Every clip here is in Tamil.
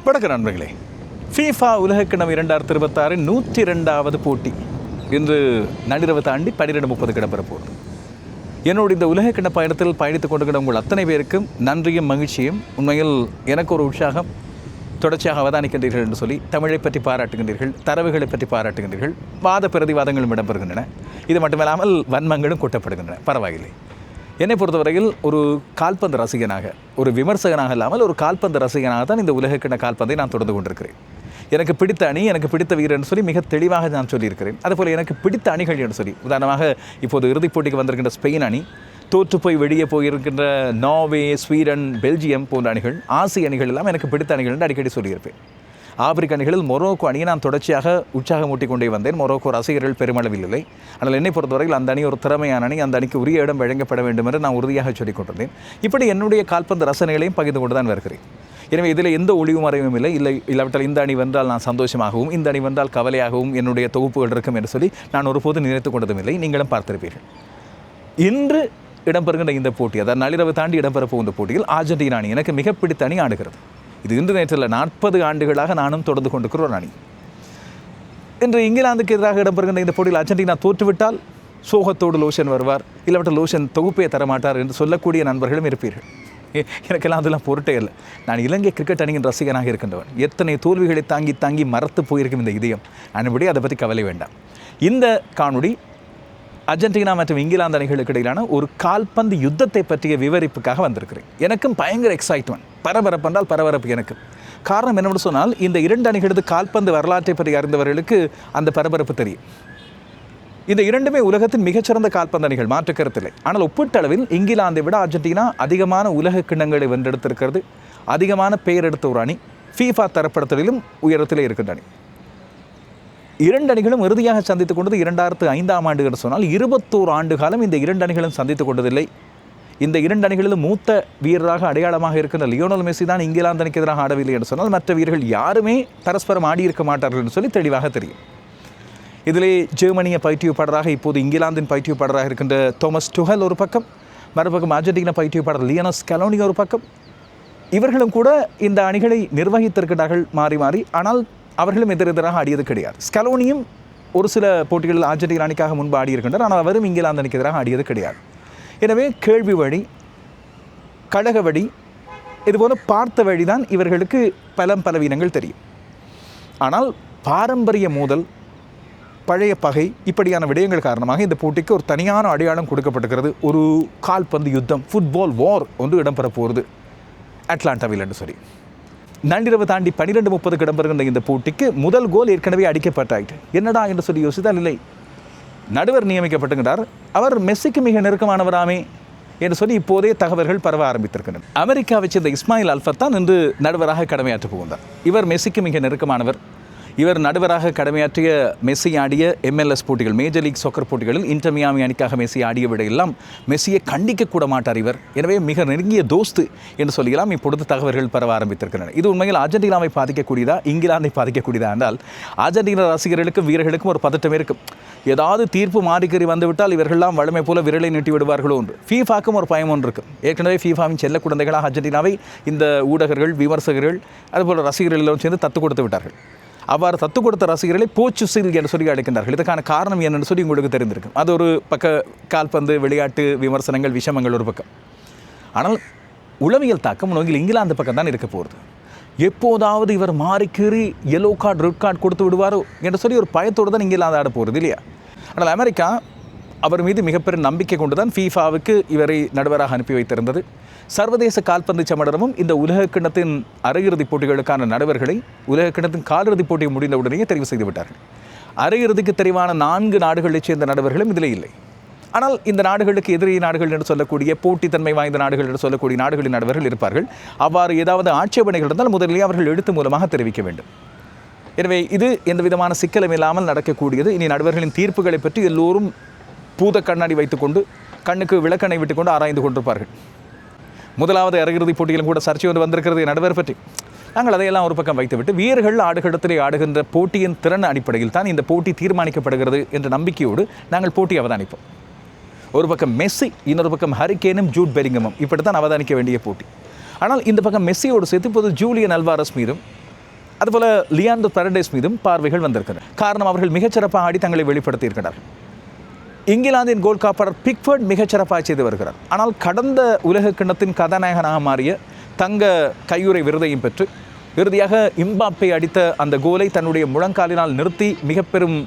வணக்கம் நண்பர்களே. ஃபீஃபா உலகக்கிணம் 2026 102வது போட்டி இன்று நள்ளிரவு தாண்டி 12:30 இடம்பெற போகுது. என்னோட இந்த உலகக்கிண பயணத்தில் பயணித்துக் கொண்டிருக்கிற உங்கள் அத்தனை பேருக்கும் நன்றியும் மகிழ்ச்சியும். உண்மையில் எனக்கு ஒரு உற்சாகம். தொடர்ச்சியாக அவதானிக்கின்றீர்கள் என்று சொல்லி தமிழை பற்றி பாராட்டுகின்றீர்கள், தரவுகளை பற்றி பாராட்டுகின்றீர்கள், வாத பிரதிவாதங்களும் இடம்பெறுகின்றன. இது மட்டுமில்லாமல் வன்மங்களும் கொட்டப்படுகின்றன. பரவாயில்லை. என்னை பொறுத்தவரையில் ஒரு கால்பந்து ரசிகனாக, ஒரு விமர்சகனாக இல்லாமல் ஒரு கால்பந்து ரசிகனாக தான் இந்த உலகக்கிண கால்பந்தை நான் தொடர்ந்து கொண்டிருக்கிறேன். எனக்கு பிடித்த அணி, எனக்கு பிடித்த வீரன் சொல்லி மிக தெளிவாக நான் சொல்லியிருக்கிறேன். அதுபோல் எனக்கு பிடித்த அணிகள் என்று சொல்லி, உதாரணமாக இப்போது இறுதிப் போட்டிக்கு வந்திருக்கின்ற ஸ்பெயின் அணி, தோற்று போய் வெளியே போயிருக்கின்ற நார்வே, ஸ்வீடன், பெல்ஜியம் போன்ற அணிகள், ஆசிய அணிகள் எல்லாம் எனக்கு பிடித்த அணிகள் என்று அடிக்கடி சொல்லியிருப்பேன். ஆப்பிரிக்க அணிகளில் மொரோக்கோ அணியை நான் தொடர்ச்சியாக உற்சாகமூட்டி கொண்டே வந்தேன். மொரோக்கோ ரசிகர்கள் பெருமளவில் இல்லை. ஆனால் என்னை பொறுத்தவரையில் அந்த அணி ஒரு திறமையான அணி, அந்த அணிக்கு உரிய இடம் வழங்கப்பட வேண்டும் என்று நான் உறுதியாக சொல்லிக் கொண்டிருந்தேன். இப்படி என்னுடைய கால்பந்து ரசனைகளையும் பகிர்ந்து கொண்டு தான் வருகிறேன். எனவே இதில் எந்த ஒளிவு மறைவும் இல்லை. இல்லாவிட்டால் இந்த அணி வென்றால் நான் சந்தோஷமாகவும், இந்த அணி வென்றால் கவலையாகவும் என்னுடைய தொகுப்புகள் இருக்கும் என்று சொல்லி நான் ஒருபோது நினைத்து கொண்டதும் இல்லை. நீங்களும் பார்த்திருப்பீர்கள். இன்று இடம்பெறுகின்ற இந்த போட்டி, அதாவது நள்ளிரவு தாண்டி இடம்பெற போகின்ற போட்டியில் அர்ஜென்டினா அணி எனக்கு மிக பிடித்த அணி ஆடுகிறது. இது இன்று நேற்றில் 40 ஆண்டுகளாக நானும் தொடர்ந்து கொண்டிருக்கிற ஒரு அணி. இன்று இங்கிலாந்துக்கு எதிராக இடம்பெறுகின்ற இந்த போட்டியில் அர்ஜென்டினா தோற்றுவிட்டால் சோகத்தோடு லோஷன் வருவார், இல்லாவிட்டால் லோஷன் தொகுப்பே தரமாட்டார் என்று சொல்லக்கூடிய நண்பர்களும் இருப்பீர்கள். எனக்கெல்லாம் அதெல்லாம் பொருட்டே இல்லை. நான் இலங்கை கிரிக்கெட் அணியின் ரசிகனாக இருக்கின்றவன். எத்தனை தோல்விகளை தாங்கி தாங்கி மறத்து போயிருக்கும் இந்த இதயம். அன்படி அதை பற்றி கவலை வேண்டாம். இந்த காணொளி அர்ஜென்டினா மற்றும் இங்கிலாந்து அணிகளுக்கு இடையிலான ஒரு கால்பந்து யுத்தத்தை பற்றிய விவரிப்புக்காக வந்திருக்கிறேன். எனக்கும் பயங்கர எக்ஸைட்மெண்ட், பரபரப்பு என்றால் பரபரப்பு எனக்கு. காரணம் என்னவென்று சொன்னால், இந்த இரண்டு அணிகளது கால்பந்து வரலாற்றை பற்றி அறிந்தவர்களுக்கு அந்த பரபரப்பு தெரியும். இந்த இரண்டுமே உலகத்தின் மிகச்சிறந்த கால்பந்து அணிகள், மாற்று கருத்தில்லை. ஆனால் ஒப்பீட்டளவில் இங்கிலாந்தை விட அர்ஜென்டினா அதிகமான உலக கிண்ணங்களை வென்றெடுத்திருக்கிறது. அதிகமான பெயர் எடுத்த ஒரு அணி. ஃபீஃபா தரப்படுத்தலிலும் உயரத்திலே இருக்கின்ற அணி. இரண்டு அணிகளும் இறுதியாக சந்தித்துக் கொண்டது 2005ஆம் ஆண்டு என்று சொன்னால் 21 ஆண்டு காலம் இந்த இரண்டு அணிகளும் சந்தித்துக் கொண்டதில்லை. இந்த இரண்டு அணிகளிலும் மூத்த வீரராக அடையாளமாக இருக்கின்ற லியோனல் மெஸ்ஸி தான் இங்கிலாந்து அணிக்கு எதிராக ஆடவில்லை என்று சொன்னால் மற்ற வீரர்கள் யாருமே பரஸ்பரம் ஆடியிருக்க மாட்டார்கள் என்று சொல்லி தெளிவாக தெரியும். இதிலே ஜெர்மனிய பயிற்றுவிப்பாளராக இப்போது இங்கிலாந்தின் பயிற்றுவிப்பாளராக இருக்கின்ற தோமஸ் டுஹல் ஒரு பக்கம், மறுபக்கம் அர்ஜென்டினா பயிற்றுவிப்பாளர் லியோனல் ஸ்கலோனி ஒரு பக்கம். இவர்களும் கூட இந்த அணிகளை நிர்வகித்திருக்கிறார்கள் மாறி மாறி. ஆனால் அவர்களும் எதிரெதிராக ஆடியது கிடையாது. ஸ்கலோனியும் ஒரு சில போட்டிகளில் அர்ஜென்டினா அணிக்காக முன்பு ஆடியிருக்கின்றார். ஆனால் அவரும் இங்கிலாந்து அணிக்கு எதிராக ஆடியது கிடையாது. எனவே கேள்வி வழி, கழக வழி, இதுபோல பார்த்த வழிதான் இவர்களுக்கு பலவீனங்கள் தெரியும். ஆனால் பாரம்பரிய மோதல், பழைய பகை, இப்படியான விடயங்கள் காரணமாக இந்த போட்டிக்கு ஒரு தனியான அடையாளம் கொடுக்கப்பட்டிருக்கிறது. ஒரு கால்பந்து யுத்தம், ஃபுட்பால் வார் ஒன்று இடம்பெற போகிறது அட்லாண்டாவில் என்று சொல்லி. நள்ளிரவு தாண்டி 12:30 இடம்பெறுகின்ற இந்த போட்டிக்கு முதல் கோல் ஏற்கனவே அடிக்கப்பட்டாயிட்டு. என்னடா என்று சொல்லி யோசித்தால், இல்லை, நடுவர் நியமிக்கப்பட்டுகிறார், அவர் மெஸ்ஸிக்கு மிக நெருக்கமானவராமே என்று சொல்லி இப்போதே தகவல்கள் பரவ ஆரம்பித்திருக்கின்றன. அமெரிக்காவைச் சேர்ந்த இஸ்மாயில் அல்ஃபத் தான் இன்று நடுவராக கடமையாற்ற போகின்றார். இவர் மெஸ்ஸிக்கு மிக நெருக்கமானவர். இவர் நடுவராக கடமையாற்றிய மெஸ்ஸி ஆடிய MLS போட்டிகள், மேஜர் லீக் சாக்கர் போட்டிகளில் இன்டர் மியாமி அணிக்காக மெஸ்ஸி ஆடிய விடையெல்லாம் மெஸ்ஸியை கண்டிக்க கூட மாட்டார் இவர். எனவே மிக நெருங்கிய தோஸ்து என்று சொல்லலாம் இப்பொழுது தகவல்கள் பரவ ஆரம்பித்திருக்கின்றன. இது உண்மையில் அர்ஜென்டினாவை பாதிக்கக்கூடியதா, இங்கிலாந்தை பாதிக்கக்கூடியதா என்றால், அர்ஜென்டினா ரசிகர்களுக்கும் வீரர்களுக்கும் ஒரு பதட்டம் இருக்கும். ஏதாவது தீர்ப்பு மாறிக்கறி வந்துவிட்டால் இவர்கள்லாம் வழமை போல விரலை நீட்டி விடுவார்களோ என்று. ஃபீஃபாக்கும் ஒரு பயம் ஒன்று இருக்கும். ஏற்கனவே ஃபீஃபாவின் செல்ல குழந்தைகளாக அர்ஜென்டினாவை இந்த ஊடகர்கள், விமர்சகர்கள், அதுபோல் ரசிகர்கள் எல்லோரும் சேர்ந்து தத்து கொடுத்து விட்டார்கள். அவ்வாறு தத்து கொடுத்த ரசிகர்களை போச்சுசில் என்று சொல்லி அழைக்கின்றார்கள். இதுக்கான காரணம் என்னென்னு சொல்லி உங்களுக்கு தெரிந்திருக்கும். அது ஒரு பக்க கால்பந்து விளையாட்டு விமர்சனங்கள், விஷமங்கள் ஒரு பக்கம். ஆனால் உளவியல் தாக்கம் உண்மையில் இங்கிலாந்து பக்கம் தான் இருக்க போகிறது. எப்போதாவது இவர் மாறிக்கீறி எல்லோ கார்டு, ரெட் கார்டு கொடுத்து விடுவாரோ என்று சொல்லி ஒரு பயத்தோடு தான் இங்கிலாந்து ஆட போகிறது இல்லையா? ஆனால் அமெரிக்கா அவர் மீது மிகப்பெரிய நம்பிக்கை கொண்டு தான் ஃபீஃபாவுக்கு இவரை நடுவராக அனுப்பி வைத்திருந்தது. சர்வதேச கால்பந்து சமடரமும் இந்த உலகக்கிண்ணத்தின் அரையிறுதிப் போட்டிகளுக்கான நடுவர்களை உலகக்கிண்ணத்தின் காலிறுதிப் போட்டி முடிந்தவுடனேயே தெரிவு செய்து விட்டார்கள். அரையிறுதிக்கு தெரிவான 4 நாடுகளைச் சேர்ந்த நடுவர்களும் இதில் இல்லை. ஆனால் இந்த நாடுகளுக்கு எதிரி நாடுகள் என்று சொல்லக்கூடிய, போட்டித்தன்மை வாய்ந்த நாடுகள் என்று சொல்லக்கூடிய நாடுகளின் நடுவர்கள் இருப்பார்கள். அவ்வாறு ஏதாவது ஆட்சேபனைகள் இருந்தால் முதலிலே அவர்கள் எழுத்து மூலமாக தெரிவிக்க வேண்டும். எனவே இது எந்த விதமான சிக்கலும் இல்லாமல் நடக்கக்கூடியது. இனி நடுவர்களின் தீர்ப்புகளை பற்றி எல்லோரும் பூத கண்ணாடி வைத்துக்கொண்டு, கண்ணுக்கு விளக்கணை விட்டுக்கொண்டு ஆராய்ந்து கொண்டிருப்பார்கள். முதலாவது அரையிறுதிப் போட்டியிலும் கூட சர்ச்சை ஒன்று வந்திருக்கிறது நடுவர் பற்றி. நாங்கள் அதையெல்லாம் ஒரு பக்கம் வைத்துவிட்டு, வீரர்கள் ஆடுகளத்திலே ஆடுகின்ற போட்டியின் திறன் அடிப்படையில் தான் இந்த போட்டி தீர்மானிக்கப்படுகிறது என்ற நம்பிக்கையோடு நாங்கள் போட்டி அவதானிப்போம். ஒரு பக்கம் மெஸ்ஸி, இன்னொரு பக்கம் ஹரிகேனும் ஜூட் பெலிங்கமும், இப்படி தான் அவதானிக்க வேண்டிய போட்டி. ஆனால் இந்த பக்கம் மெஸ்ஸியோடு சேர்த்து இப்போது ஜூலியன் அல்வாரஸ் மீதும் அதுபோல் லியாண்டோ பெரடைஸ் மீதும் பார்வைகள் வந்திருக்கின்றன. காரணம், அவர்கள் மிகச்சிறப்பாக ஆடி தங்களை வெளிப்படுத்தியிருக்கிறார்கள். இங்கிலாந்தின் கோல் காப்பரர் பிக்ஃபோர்ட் மிகச்சிறப்பாக செய்து வருகிறார். ஆனால் கடந்த உலக கிண்ணத்தின் கதாநாயகனாக மாறிய தங்க கையுறை விருதையும் பெற்று இறுதியாக இம்பாப்பே அடித்த அந்த கோலை தன்னுடைய முழங்காலினால் நிறுத்தி மிக பெரும்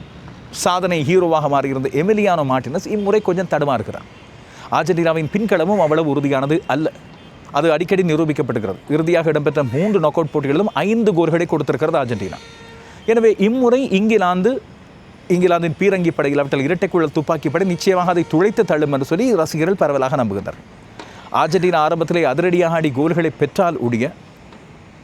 சாதனை ஹீரோவாக மாறியிருந்த எமிலியானோ மார்டினஸ் இம்முறை கொஞ்சம் தடுமாறுகிறார். அர்ஜென்டினாவின் பின்களமும் அவ்வளவு உறுதியானது அல்ல. அது அடிக்கடி நிரூபிக்கப்படுகிறது. இறுதியாக இடம்பெற்ற 3 நாக் அவுட் போட்டிகளிலும் 5 கோல்களை கொடுத்திருக்கிறது அர்ஜென்டினா. எனவே இம்முறை இங்கிலாந்தின் பீரங்கி படையில் அவற்றில் இரட்டைக்குழல் துப்பாக்கி படை நிச்சயமாக அதை துளைத்து தள்ளும் என்று சொல்லி ரசிகர்கள் பரவலாக நம்புகின்றனர். அர்ஜென்டினா ஆரம்பத்திலே அதிரடியாக ஆடி கோல்களை பெற்றால் உடைய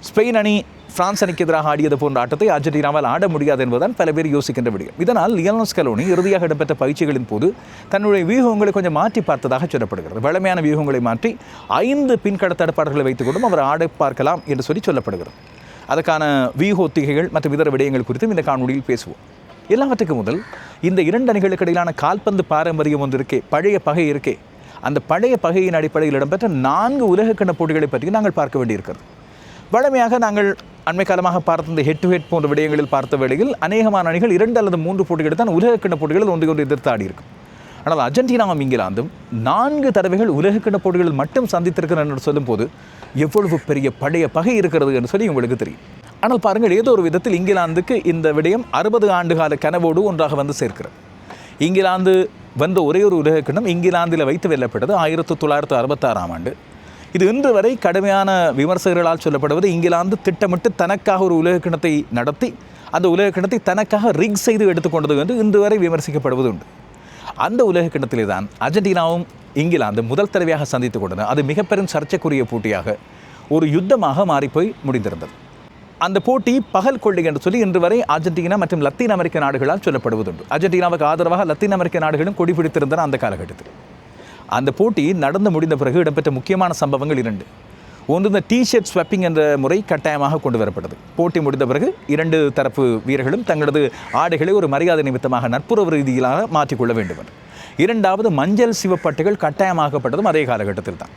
ஸ்பெயின் அணி பிரான்ஸ் அணிக்கு எதிராக ஆடியது போன்ற ஆட்டத்தை அர்ஜென்டினாவால் ஆட முடியாது என்பதுதான் பல பேர் யோசிக்கின்ற விடயம். இதனால் லியோனல் ஸ்கலோனி இறுதியாக இடம்பெற்ற பயிற்சிகளின் போது தன்னுடைய வியூகங்களை கொஞ்சம் மாற்றி பார்த்ததாக சொல்லப்படுகிறது. வழமையான வியூகங்களை மாற்றி 5 பின்கட தடுப்பாளர்களை வைத்துக் கொண்டும் அவர் ஆட பார்க்கலாம் என்று சொல்லப்படுகிறது. அதற்கான வியூக ஒத்திகைகள் மற்றும் இதர விடயங்கள் குறித்தும் இந்த காணொலியில் பேசுவோம். எல்லாவற்றுக்கு முதல் இந்த 2 அணிகளுக்கு இடையிலான கால்பந்து பாரம்பரியம் ஒன்று இருக்கே, பழைய பகை இருக்கே, அந்த பழைய பகையின் அடிப்படையில் இடம்பெற்ற 4 உலகக்கிண்ண போட்டிகளை பற்றி நாங்கள் பார்க்க வேண்டியிருக்கிறது. வழமையாக நாங்கள் அண்மை காலமாக பார்த்த இந்த ஹெட் டு ஹெட் போன்ற விடயங்களில் பார்த்த வேளையில் அநேகமான அணிகள் 2 அல்லது 3 போட்டிகள் தான் உலகக்கிண்ண போட்டிகளில் ஒன்று எதிர்த்து ஆடியிருக்கும். ஆனால் அர்ஜென்டினாவும் இங்கிலாந்தும் 4 தடவைகள் உலகக்கிண்ண போட்டிகளில் மட்டும் சந்தித்திருக்கிறேன் என்று சொல்லும்போது எவ்வளவு பெரிய பழைய பகை இருக்கிறது என்று சொல்லி உங்களுக்கு தெரியும். ஆனால் பாருங்கள், ஏதோ ஒரு விதத்தில் இங்கிலாந்துக்கு இந்த விடயம் 60 ஆண்டுகால கனவோடு ஒன்றாக வந்து சேர்க்கிறது. இங்கிலாந்து வந்த ஒரே ஒரு உலகக்கிண்ணம் இங்கிலாந்தில் வைத்து வெல்லப்பட்டது 1966ஆம் ஆண்டு. இது இன்று வரை கடுமையான விமர்சகர்களால் சொல்லப்படுவது இங்கிலாந்து திட்டமிட்டு தனக்காக ஒரு உலகக்கிண்ணத்தை நடத்தி அந்த உலகக்கிண்ணத்தை தனக்காக ரிக் செய்து எடுத்துக்கொண்டது என்று இன்று வரை விமர்சிக்கப்படுவது உண்டு. அந்த உலகக்கிண்ணத்திலே தான் அர்ஜென்டினாவும் இங்கிலாந்து முதல் தடவையாக சந்தித்துக் கொண்டது. அது மிக பெரும் சர்ச்சைக்குரிய போட்டியாக ஒரு யுத்தமாக மாறிப்போய் முடிந்திருந்தது. அந்த போட்டி பகல் கொள்ளை என்று சொல்லி இன்று வரை அர்ஜென்டினா மற்றும் லத்தீன் அமெரிக்க நாடுகளால் சொல்லப்படுவதுண்டு. அர்ஜென்டினாவுக்கு ஆதரவாக லத்தீன் அமெரிக்க நாடுகளும் கொடி பிடித்திருந்தன அந்த காலகட்டத்தில். அந்த போட்டி நடந்து முடிந்த பிறகு இடம்பெற்ற முக்கியமான சம்பவங்கள் 2. ஒன்று, இந்த டிஷர்ட் ஸ்வாப்பிங் என்ற முறை கட்டாயமாக கொண்டு வரப்பட்டது. போட்டி முடிந்த பிறகு 2 தரப்பு வீரர்களும் தங்களது ஆடைகளை ஒரு மரியாதை நிமித்தமாக நட்புறவு ரீதியிலாக மாற்றிக்கொள்ள வேண்டும் என்று. 2வது, மஞ்சள் சிவப்பட்டைகள் கட்டாயமாக்கப்பட்டதும் அதே காலகட்டத்தில் தான்.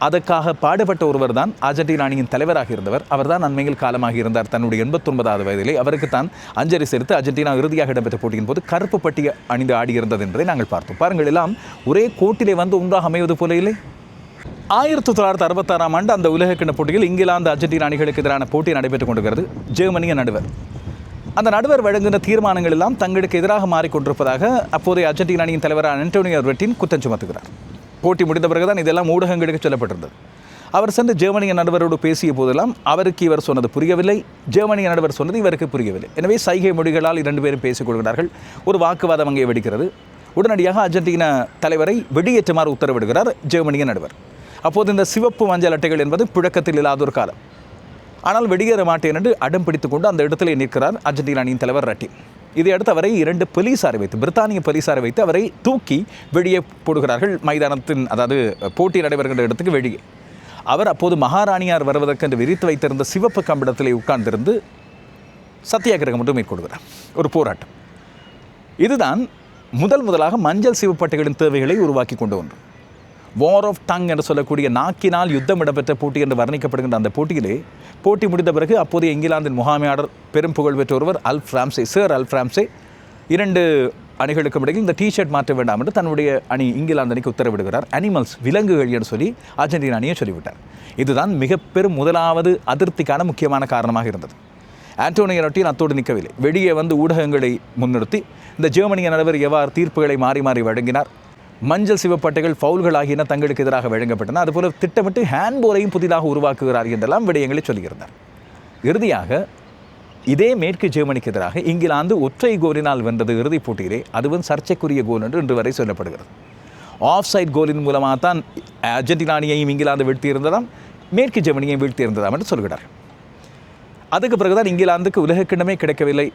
அதற்காக பாடுபட்ட ஒருவர் தான் அர்ஜென்டினா அணியின் தலைவராக இருந்தவர். அவர் தான் அண்மையில் காலமாக இருந்தார். தன்னுடைய 89வது வயதிலே அவருக்கு தான் அஞ்சலி செலுத்த அர்ஜென்டினா இறுதியாக இடம்பெற்ற போட்டியின் போது கருப்பு பட்டி அணிந்து ஆடியிருந்தது என்பதை நாங்கள் பார்த்தோம். பாருங்கள், எல்லாம் ஒரே கோட்டிலே வந்து ஒன்றாக அமைவது போல இல்லை. 1966ஆம் ஆண்டு அந்த உலகக்கிண்ண போட்டியில் இங்கிலாந்து அர்ஜென்டினா அணிகளுக்கு எதிரான போட்டி நடைபெற்றுக் கொண்டிருக்கிறது. ஜெர்மனிய நடுவர் அந்த நடுவர் வழங்குகின்ற தீர்மானங்கள் எல்லாம் தங்களுக்கு எதிராக மாறிக்கொண்டிருப்பதாக அப்போதைய அர்ஜென்டினா அணியின் தலைவரான ஆண்டோனியோ ரெட்டின் குற்றம் சுமத்துகிறார். போட்டி முடிந்த பிறகுதான் இதெல்லாம் ஊடகங்களுக்கு சொல்லப்பட்டிருந்தது. அவர் சென்று ஜெர்மனிய நடுவரோடு பேசிய போதெல்லாம் அவருக்கு இவர் சொன்னது புரியவில்லை, ஜெர்மனிய நடுவர் சொன்னது இவருக்கு புரியவில்லை. எனவே சைகை மொழிகளால் 2 பேரும் பேசிக் கொள்கிறார்கள். ஒரு வாக்குவாதம் அங்கே வெடிக்கிறது. உடனடியாக அர்ஜென்டினா தலைவரை வெளியேற்றுமாறு உத்தரவிடுகிறார் ஜெர்மனிய நடுவர். அப்போது இந்த சிவப்பு மஞ்சள் அட்டைகள் என்பது புழக்கத்தில் இல்லாத ஒரு காலம். ஆனால் வெளியேற மாட்டேன் என்று அடம் பிடித்துக் கொண்டு அந்த இடத்திலே நிற்கிறார் அர்ஜென்டினா அணியின் தலைவர் ரெட்டின். இதையடுத்து அவரை 2 போலீசாரை வைத்து, பிரித்தானிய போலீசாரை வைத்து அவரை தூக்கி வெளியே போடுகிறார்கள் மைதானத்தின், அதாவது போட்டி நடைபெறுகின்ற இடத்துக்கு வெளியே. அவர் அப்போது மகாராணியார் வருவதற்கென்று விரித்து வைத்திருந்த சிவப்பு கம்பிடத்திலே உட்கார்ந்திருந்து சத்தியாகிரகம் ஒன்று மேற்கொள்கிறார், ஒரு போராட்டம். இதுதான் முதலாக மஞ்சள் சிவப்பட்டைகளின் தேவைகளை உருவாக்கி கொண்டு ஒன்று. வார் ஆஃப் டங் என்று சொல்லக்கூடிய நாக்கினால் யுத்தம் இடம்பெற்ற போட்டி என்று வர்ணிக்கப்படுகின்ற அந்த போட்டியிலே போட்டி முடிந்த பிறகு அப்போதைய இங்கிலாந்தின் முகாமையாளர் பெரும் புகழ் பெற்ற ஒருவர் சர் அல் ஃப்ராம்சே 2 அணிகளுக்கும் இடையில் இந்த டிஷர்ட் மாற்ற வேண்டாம் என்று தன்னுடைய அணி இங்கிலாந்து அணிக்கு உத்தரவிடுகிறார். அனிமல்ஸ், விலங்குகள் என்று சொல்லி அர்ஜென்டினா அணியை சொல்லிவிட்டார். இதுதான் மிக பெரும் முதலாவது அதிருப்திக்கான முக்கியமான காரணமாக இருந்தது. ஆண்டோனியோ ரெட்டின் அத்தோடு நிற்கவில்லை. வெளியே வந்து ஊடகங்களை முன்னிறுத்தி இந்த ஜெர்மனிய நடுவர் எவ்வாறு தீர்ப்புகளை மாறி மாறி வழங்கினார், மஞ்சள் சிவப்பட்டைகள் ஃபவுல்கள் ஆகியன தங்களுக்கு எதிராக வழங்கப்பட்டன, அதுபோல திட்டமிட்டு ஹேண்ட்போலையும் புதிதாக உருவாக்குகிறார் என்றெல்லாம் விடயங்களை சொல்லியிருந்தார். இறுதியாக இதே மேற்கு ஜெர்மனிக்கு எதிராக இங்கிலாந்து ஒற்றை கோலினால் வென்றது இறுதிப் போட்டியிலே. அதுவும் சர்ச்சைக்குரிய கோல் என்று இன்று வரை சொல்லப்படுகிறது. ஆஃப் சைட் கோலின் மூலமாக தான் அர்ஜென்டினா அணியையும் இங்கிலாந்து வீழ்த்தியிருந்ததாம், மேற்கு ஜெர்மனியையும் வீழ்த்தியிருந்ததாம் என்று சொல்கிறார். அதுக்கு பிறகுதான் இங்கிலாந்துக்கு உலகக்கிண்ணமே கிடைக்கவில்லை,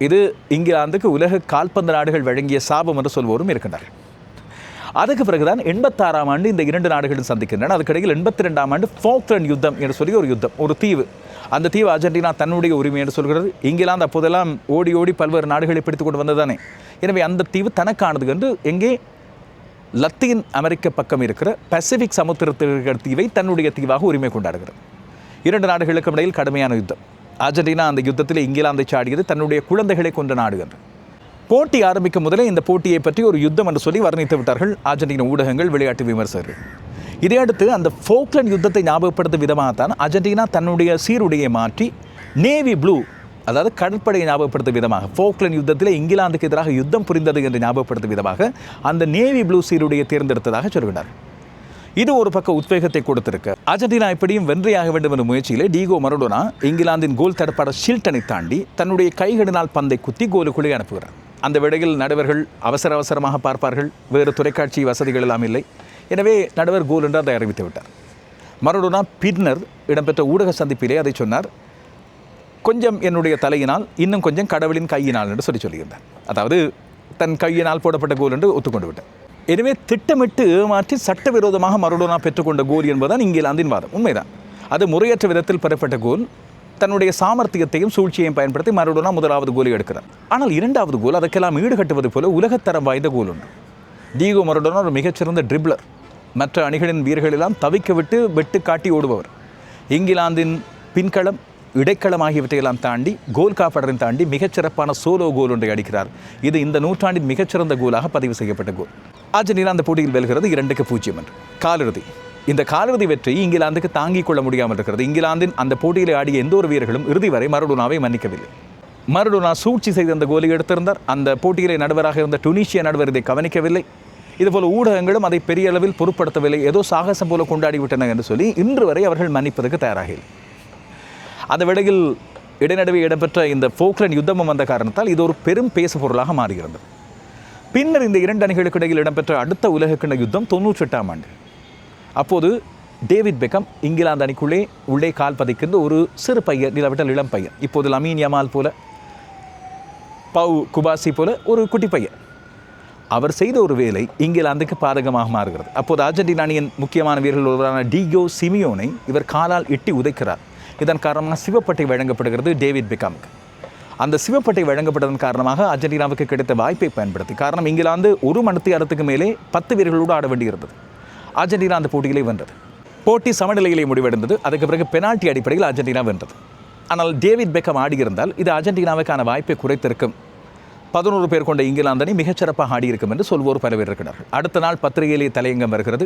இது இங்கிலாந்துக்கு உலக கால்பந்து நாடுகள் வழங்கிய சாபம் என்று சொல்வோரும் இருக்கின்றார்கள். அதுக்கு பிறகுதான் 86ஆம் ஆண்டு இந்த 2 நாடுகளும் சந்திக்கின்றன. அதுக்கிடையில் 82ஆம் ஆண்டு ஃபால்க்லேண்ட் யுத்தம் என்று சொல்லி ஒரு யுத்தம், ஒரு தீவு. அந்த தீவு அர்ஜென்டினா தன்னுடைய உரிமை என்று சொல்கிறது. இங்கிலாந்து அப்போதெல்லாம் ஓடி ஓடி பல்வேறு நாடுகளை பிடித்துக் கொண்டு வந்ததானே. எனவே அந்த தீவு தனக்கானது என்று எங்கே லத்தீன் அமெரிக்க பக்கம் இருக்கிற பசிபிக் சமுத்திரத்தில் இருக்கிற தீவை தன்னுடைய தீவாக உரிமை கொண்டாடுகிறது. 2 நாடுகளுக்கும் இடையில் கடுமையான யுத்தம். அர்ஜென்டினா அந்த யுத்தத்தில் இங்கிலாந்தை சாடியது தன்னுடைய குழந்தைகளை கொண்ட நாடு என்று. போட்டி ஆரம்பிக்கும் முதலே இந்த போட்டியை பற்றி ஒரு யுத்தம் என்று சொல்லி வர்ணித்து விட்டார்கள் அர்ஜென்டினா ஊடகங்கள், விளையாட்டு விமர்சகர்கள். இதையடுத்து அந்த ஃபோக்லண்ட் யுத்தத்தை ஞாபகப்படுத்தும் விதமாகத்தான் அர்ஜென்டினா தன்னுடைய சீருடையை மாற்றி நேவி ப்ளூ, அதாவது கடற்படையை ஞாபகப்படுத்தும் விதமாக, ஃபோக்லண்ட் யுத்தத்தில் இங்கிலாந்துக்கு எதிராக யுத்தம் புரிந்தது என்று ஞாபகப்படுத்தும் விதமாக அந்த நேவி ப்ளூ சீருடையை தேர்ந்தெடுத்ததாக சொல்கிறார். இது ஒரு பக்கம் உத்வேகத்தை கொடுத்திருக்கு. அர்ஜென்டினா எப்படியும் வென்றையாக வேண்டும் என்ற முயற்சியில் டீகோ மரடோனா இங்கிலாந்தின் கோல் தடுப்பாளர் ஷில்டனை தாண்டி தன்னுடைய கைகளினால் பந்தை குத்தி கோலுக்குள்ளே அனுப்புகிறார். அந்த வேளையில் நடுவர்கள் அவசரமாக பார்ப்பார்கள், வேறு தொலைக்காட்சி வசதிகள் எல்லாம் இல்லை. எனவே நடுவர் கோல் என்று அதை அறிவித்து விட்டார். மரடோனா பின்னர் இடம்பெற்ற ஊடக சந்திப்பிலே அதை சொன்னார், கொஞ்சம் என்னுடைய தலையினால், இன்னும் கொஞ்சம் கடவுளின் கையினால் என்று சொல்லியிருந்தார். அதாவது தன் கையினால் போடப்பட்ட கோல் என்று ஒத்துக்கொண்டு விட்டார். எனவே திட்டமிட்டு ஏமாற்றி சட்டவிரோதமாக மரடோனா பெற்றுக்கொண்ட கோல் என்பதுதான் இங்கிலாந்தின் வாதம். உண்மைதான், அது முறையற்ற விதத்தில் பெறப்பட்ட கோல். தன்னுடைய சாமர்த்தியத்தையும் சூழ்ச்சியையும் பயன்படுத்தி மரடோனா முதலாவது கோலை எடுக்கிறார். ஆனால் இரண்டாவது கோல் அதற்கெல்லாம் ஈடுகட்டுவது போல உலகத்தரம் வாய்ந்த கோல் ஒன்று. டீகோ மரடோனா ஒரு மிகச்சிறந்த ட்ரிப்ளர். மற்ற அணிகளின் வீரர்களெல்லாம் தவிக்க விட்டு வெட்டு காட்டி ஓடுபவர். இங்கிலாந்தின் பின்களம், இடைக்களம் ஆகியவற்றையெல்லாம் தாண்டி, கோல் காப்பாளரையும் தாண்டி மிகச்சிறப்பான சோலோ கோல் ஒன்றை அடிக்கிறார். இது இந்த நூற்றாண்டின் மிகச்சிறந்த கோலாக பதிவு செய்யப்பட்ட கோல். அர்ஜென்டினா அந்த போட்டியில் வெல்கிறது 2-0 என்று. காலிறுதி. இந்த காலிறுதி வெற்றி இங்கிலாந்துக்கு தாங்கிக் கொள்ள முடியாமல் இருக்கிறது. இங்கிலாந்தின் அந்த போட்டியில் ஆடிய எந்த ஒரு வீரர்களும் இறுதி வரை மரடோனாவை மன்னிக்கவில்லை. மரடோனா சூழ்ச்சி செய்து அந்த கோலை எடுத்திருந்தார். அந்த போட்டியிலே நடுவராக இருந்த டுனீஷிய நடுவர் இதை கவனிக்கவில்லை. இதுபோல் ஊடகங்களும் அதை பெரிய அளவில் பொருட்படுத்தவில்லை. ஏதோ சாகசம் போல கொண்டாடிவிட்டன என்று சொல்லி இன்று வரை அவர்கள் மன்னிப்பதற்கு தயாராக இல்லை. அந்த வேளையில் இடைநடுவே இடம்பெற்ற இந்த ஃபோக்லண்ட் யுத்தமும் வந்த காரணத்தால் இது ஒரு பெரும் பேசு பொருளாக மாறுகிறது. பின்னர் இந்த இரண்டு அணிகளுக்கு இடையில் இடம்பெற்ற அடுத்த உலகக்கிண்ண யுத்தம் 98ஆம் ஆண்டு. அப்போது டேவிட் பெக்கம் இங்கிலாந்து அணிக்குள்ளே உள்ளே கால் பதிக்கின்ற ஒரு சிறு பையன், நிலவட்டல் இளம் பையன். இப்போது லமீன் யமால் போல, பவு குபாசி போல ஒரு குட்டி பையன். அவர் செய்த ஒரு வேலை இங்கிலாந்துக்கு பாதகமாக மாறுகிறது. அப்போது அர்ஜென்டினா அணியின் முக்கியமான வீரர்கள் ஒருவரான டீகோ சிமியோனை இவர் காலால் எட்டி உதைக்கிறார். இதன் காரணமாக சிவப்பட்டை வழங்கப்படுகிறது டேவிட் பெக்காமுக்கு. அந்த சிவப்பட்டை வழங்கப்பட்டதன் காரணமாக அர்ஜென்டினாவுக்கு கிடைத்த வாய்ப்பை பயன்படுத்தி, காரணம் இங்கிலாந்து ஒரு மணித்தியாலத்துக்கு மேலே 10 வீரர்களோடு ஆட வேண்டியிருந்தது. அர்ஜென்டினா அந்த போட்டியிலே வென்றது. போட்டி சமநிலையிலே முடிவடைந்தது. அதுக்கு பிறகு பெனால்டி அடிப்படையில் அர்ஜென்டினா வென்றது. ஆனால் டேவிட் பெக்கம் ஆடியிருந்தால் இது அர்ஜென்டினாவுக்கான வாய்ப்பை குறைத்திருக்கும். 11 பேர் கொண்ட இங்கிலாந்து அணி மிகச்சிறப்பாக ஆடியிருக்கும் என்று சொல்வோர் பல பேர் இருக்கிறார்கள். அடுத்த நாள் பத்திரிகையிலே தலையங்கம் வருகிறது,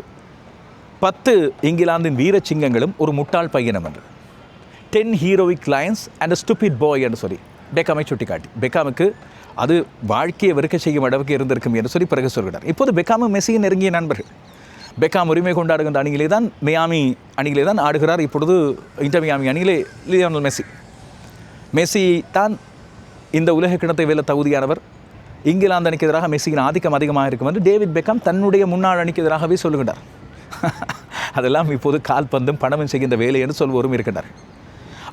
10 இங்கிலாந்தின் வீரச்சிங்கங்களும் ஒரு முட்டாள் பையனம் என்று. 10 heroic lions and a stupid boy என்று சொல்லி பெக்காமை சுட்டிக்காட்டி, பெக்காமுக்கு அது வாழ்க்கையை வெறுக்க செய்யும் அளவுக்கு இருந்திருக்கும் என்று சொல்லி பிறகு சொல்கிறார். இப்போது பெக்காமும் மெஸ்ஸியின் நெருங்கிய நண்பர்கள். பெக்காம் உரிமை கொண்டாடுகின்ற அணியிலே தான், மியாமி அணியிலே தான் ஆடுகிறார். இப்பொழுது இன்டர் மியாமி அணியிலே லியோனல் மெஸ்ஸி தான் இந்த உலக கிணத்தை வெல்ல தகுதியானவர். இங்கிலாந்து அணிக்கு எதிராக மெஸ்ஸியின் ஆதிக்கம் அதிகமாக இருக்கும் என்று டேவிட் பெக்காம் தன்னுடைய முன்னாள் அணிக்கு எதிராகவே சொல்லுகின்றார். அதெல்லாம் இப்போது கால்பந்தும் பணமும் செய்கின்ற வேலை என்று சொல்வோரும் இருக்கின்றார்.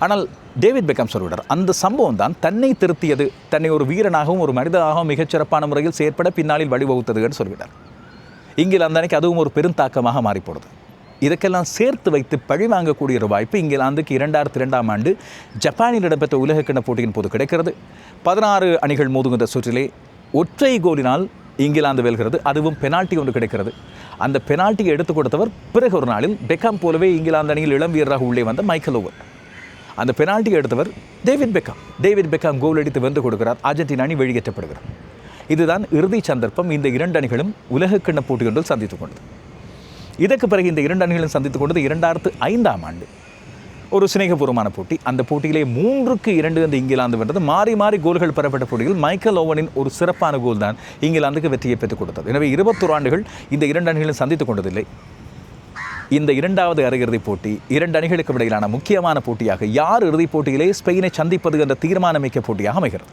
ஆனால் டேவிட் பெக்காம் சொல்கிறார், அந்த சம்பவம் தான் தன்னை திருத்தியது, தன்னை ஒரு வீரனாகவும் ஒரு மனிதனாகவும் மிகச்சிறப்பான முறையில் செயற்பட பின்னாளில் வழிவகுத்தது என்று சொல்கிறார். இங்கிலாந்து அணிக்கு அதுவும் ஒரு பெருந்தாக்கமாக மாறிப்போடுது. இதற்கெல்லாம் சேர்த்து வைத்து பழி வாங்கக்கூடிய ஒரு வாய்ப்பு இங்கிலாந்துக்கு 2002ஆம் ஆண்டு ஜப்பானில் இடம்பெற்ற உலகக்கிண்ண போட்டியின் போது கிடைக்கிறது. 16 அணிகள் மோதுகின்ற சுற்றிலே ஒற்றை கோலினால் இங்கிலாந்து வெல்கிறது. அதுவும் பெனால்ட்டி ஒன்று கிடைக்கிறது. அந்த பெனால்ட்டியை எடுத்துக் கொடுத்தவர் பிறகு ஒரு நாளில் பெக்காம் போலவே இங்கிலாந்து அணியில் இளம் வீரராக உள்ளே வந்த மைக்கேல் ஓவன். அந்த பெனால்ட்டியை எடுத்தவர் டேவிட் பெக்காம் கோல் அடித்து வென்று கொடுக்கிறார். அர்ஜென்டினா அணி வெளியேற்றப்படுகிறது. இதுதான் இறுதி சந்தர்ப்பம் இந்த இரண்டு அணிகளும் உலகக்கிண்ண போட்டி ஒன்றில் சந்தித்துக் கொண்டது. இதற்கு பிறகு இந்த இரண்டு அணிகளும் சந்தித்துக் கொண்டது 2005ஆம் ஆண்டு ஒரு சிநேகபூர்வமான போட்டி. அந்த போட்டியிலே 3-2 என்று இங்கிலாந்து வென்றது. மாறி மாறி கோல்கள் பெறப்பட்ட போட்டியில் மைக்கேல் ஓவனின் ஒரு சிறப்பான கோல் தான் இங்கிலாந்துக்கு வெற்றியை பெற்றுக் கொடுத்தது. எனவே 21 ஆண்டுகள் இந்த இரண்டு அணிகளும் சந்தித்துக் கொண்டதில்லை. இந்த இரண்டாவது அரையிறுதிப் போட்டி இரண்டு அணிகளுக்கு இடையிலான முக்கியமான போட்டியாக, யார் இறுதிப் போட்டியிலே ஸ்பெயினை சந்திப்பது என்ற தீர்மானமிக்க போட்டியாக அமைகிறது.